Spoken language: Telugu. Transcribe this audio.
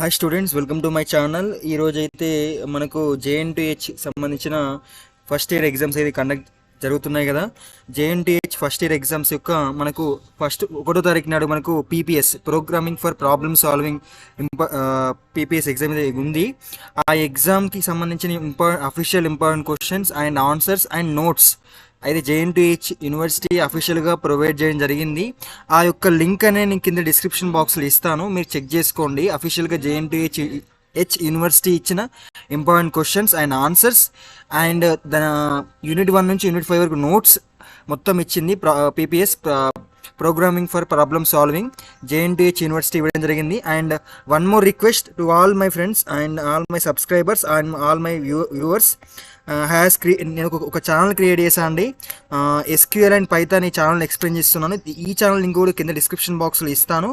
Hi students, welcome to my channel. ఈరోజు అయితే మనకు JNTUH సంబంధించిన ఫస్ట్ ఇయర్ ఎగ్జామ్స్ అయితే కండక్ట్ జరుగుతున్నాయి కదా. JNTUH ఫస్ట్ ఇయర్ ఎగ్జామ్స్ యొక్క మనకు 1వ తారీఖు నాడు మనకు PPS programming for problem solving PPS exam అయితే ఉంది. ఆ ఎగ్జామ్కి సంబంధించిన official important questions and answers and notes అయితే JNTUH యూనివర్సిటీ అఫీషియల్గా ప్రొవైడ్ చేయడం జరిగింది. ఆ యొక్క లింక్ అనేది నేను కింద డిస్క్రిప్షన్ బాక్స్లో ఇస్తాను, మీరు చెక్ చేసుకోండి. అఫీషియల్గా JNTUH యూనివర్సిటీ ఇచ్చిన important questions and answers and unit 1 నుంచి యూనిట్ 5 వరకు నోట్స్ మొత్తం ఇచ్చింది. PPS programming for problem solving JNTUH university ఇవ్వడం జరిగింది. And one more request to all my friends and all my subscribers and all my viewers, నేను ఒక ఛానల్ క్రియేట్ చేశాను అండి. SQL అండ్ పైథాన్ ఈ ఛానల్ ఎక్స్ప్లెయిన్ చేస్తున్నాను. ఈ ఛానల్ లింక్ కూడా కింద డిస్క్రిప్షన్ బాక్స్లో ఇస్తాను.